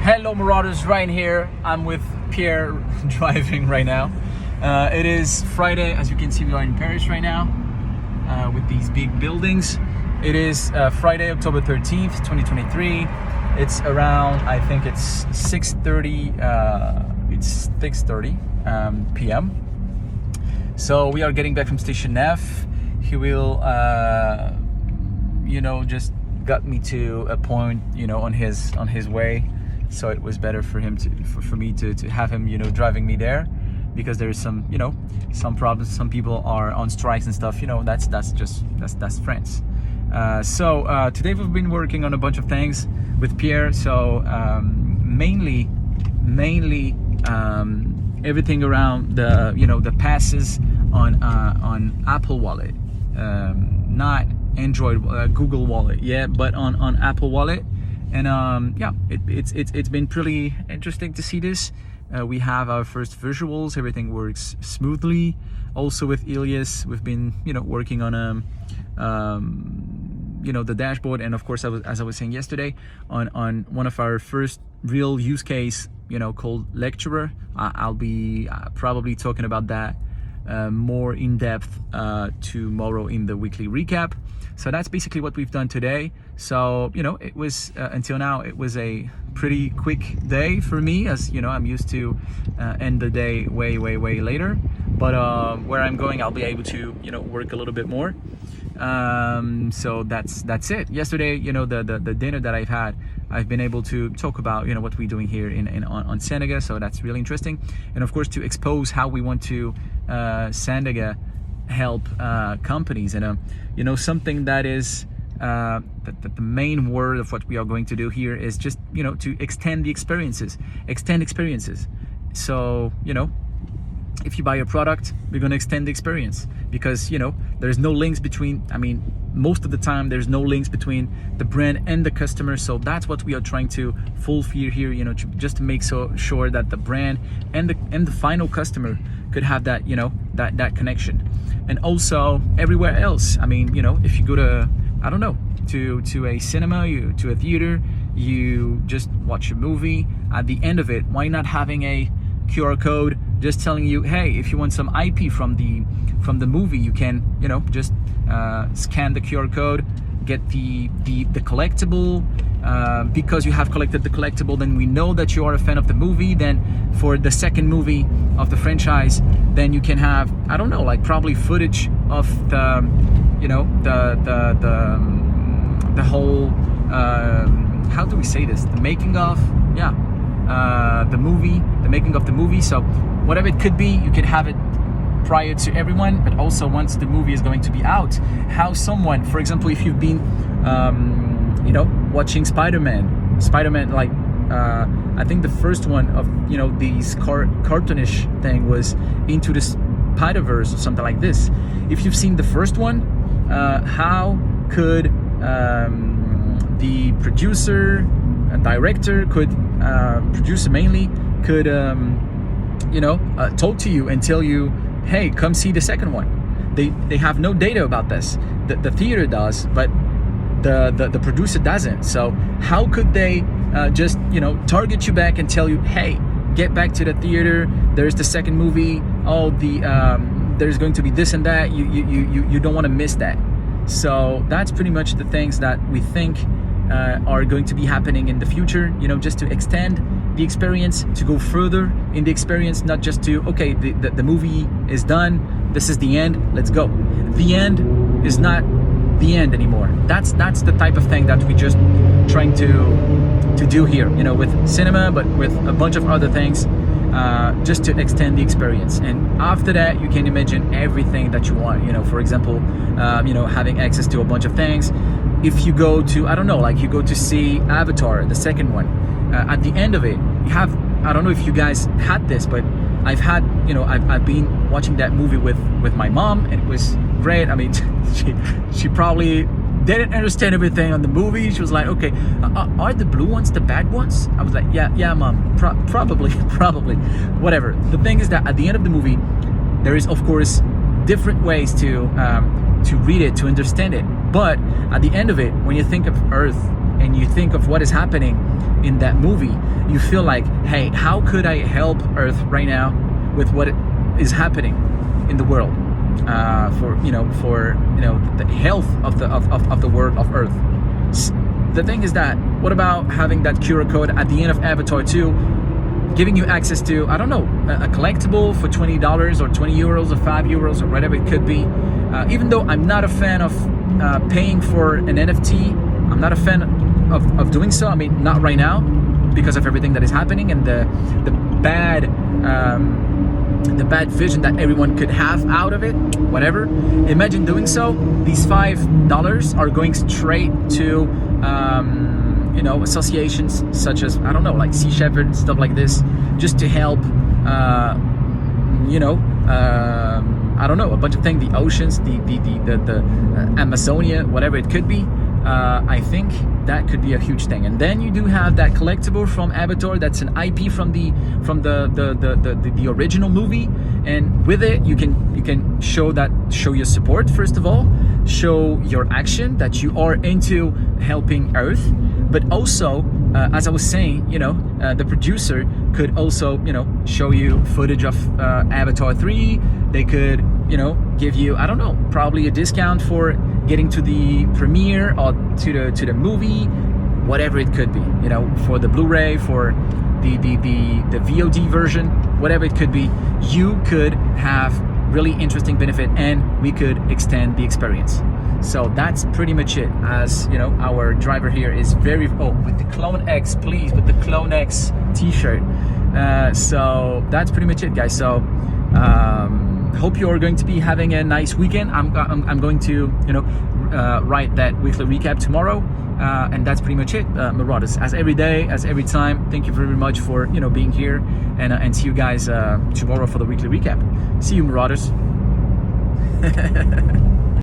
Hello Marauders, Ryan here. I'm with Pierre driving right now. It is Friday. As you can see, we are in Paris right now with these big buildings. It is Friday, October 13th, 2023. It's around, I think it's 6:30 p.m. So we are getting back from Station F. He will, just got me to a point, on his way. So it was better for him for me to have him, driving me there, because there's some problems. Some people are on strikes and stuff. That's France. So today we've been working on a bunch of things with Pierre. So mainly everything around the passes on Apple Wallet, not Android, Google Wallet, but on Apple Wallet. And it's been pretty interesting to see this. We have our first visuals. Everything works smoothly. Also with Elias, we've been working on the dashboard, and of course, as I was saying yesterday, on one of our first real use case, called Lecturer. I'll be probably talking about that more in depth tomorrow in the weekly recap. So that's basically what we've done today. So it was until now it was a pretty quick day for me, as I'm used to end the day way later. But where I'm going, I'll be able to work a little bit more. So that's it. Yesterday, the dinner that I've had, I've been able to talk about what we're doing here on Sendega. So that's really interesting, and of course to expose how we want to Sendega help companies. And something that is the main word of what we are going to do here is just to extend experiences. So if you buy a product, we're going to extend the experience, because there's no links between, most of the time there's no links between the brand and the customer. So that's what we are trying to fulfill here, just to make sure that the brand and the final customer could have that that connection. And also everywhere else, if you go to, I don't know, to a cinema, to a theater, you just watch a movie. At the end of it, why not having a QR code just telling you, hey, if you want some IP from the movie, you can just scan the QR code, get the collectible. Because you have collected the collectible, then we know that you are a fan of the movie. Then for the second movie of the franchise, then you can have, I don't know, like probably footage of the the whole how do we say this, the making of the making of the movie. So whatever it could be, you can have it prior to everyone, but also once the movie is going to be out. How someone, for example, if you've been watching Spider-Man, like I think the first one of these cartoonish thing was Into the Spider-Verse or something like this. If you've seen the first one, how could the producer and director producer mainly could talk to you and tell you, hey, come see the second one. They have no data about this. The theater does, but the producer doesn't. So how could they just target you back and tell you, hey, get back to the theater, there's the second movie, there's going to be this and that, you don't want to miss that. So that's pretty much the things that we think are going to be happening in the future, just to extend the experience, to go further in the experience, not just to, okay, the movie is done, this is the end, let's go. The end is not the end anymore. That's the type of thing that we just trying to do here, with cinema, but with a bunch of other things, just to extend the experience. And after that, you can imagine everything that you want. For example, having access to a bunch of things. If you go to, I don't know, like you go to see Avatar, the second one, at the end of it, you have, I don't know if you guys had this, but I've had, I've been watching that movie with my mom, and it was great. She probably didn't understand everything on the movie. She was like, okay, are the blue ones the bad ones? I was like, yeah, mom, probably, whatever. The thing is that at the end of the movie, there is, of course, different ways to read it, to understand it. But at the end of it, when you think of Earth and you think of what is happening in that movie, you feel like, hey, how could I help Earth right now with what is happening in the world, for the health of the world of Earth. The thing is that, what about having that QR code at the end of Avatar 2, giving you access to, I don't know, a collectible for $20 or 20 euros or 5 euros or whatever it could be. Even though I'm not a fan of paying for an NFT, I'm not a fan of doing so. I mean, not right now, because of everything that is happening and the bad vision that everyone could have out of it. Whatever. Imagine doing so. These $5 are going straight to associations such as, I don't know, like Sea Shepherd and stuff like this, just to help I don't know, a bunch of things, the oceans, the Amazonia, whatever it could be. I think that could be a huge thing. And then you do have that collectible from Avatar, that's an IP from the original movie, and with it you can show your support, first of all, show your action that you are into helping Earth, but also as I was saying, the producer could also show you footage of Avatar 3. They could give you, I don't know, probably a discount for getting to the premiere or to the movie, whatever it could be, for the Blu-ray, for the VOD version, whatever it could be. You could have really interesting benefit, and we could extend the experience. So that's pretty much it. As our driver here is very with the Clone X, please, with the Clone X t-shirt. So that's pretty much it, guys. So hope you're going to be having a nice weekend. I'm going to write that weekly recap tomorrow, and that's pretty much it, Marauders. As every day, as every time, thank you very much for being here, and see you guys tomorrow for the weekly recap. See you, Marauders.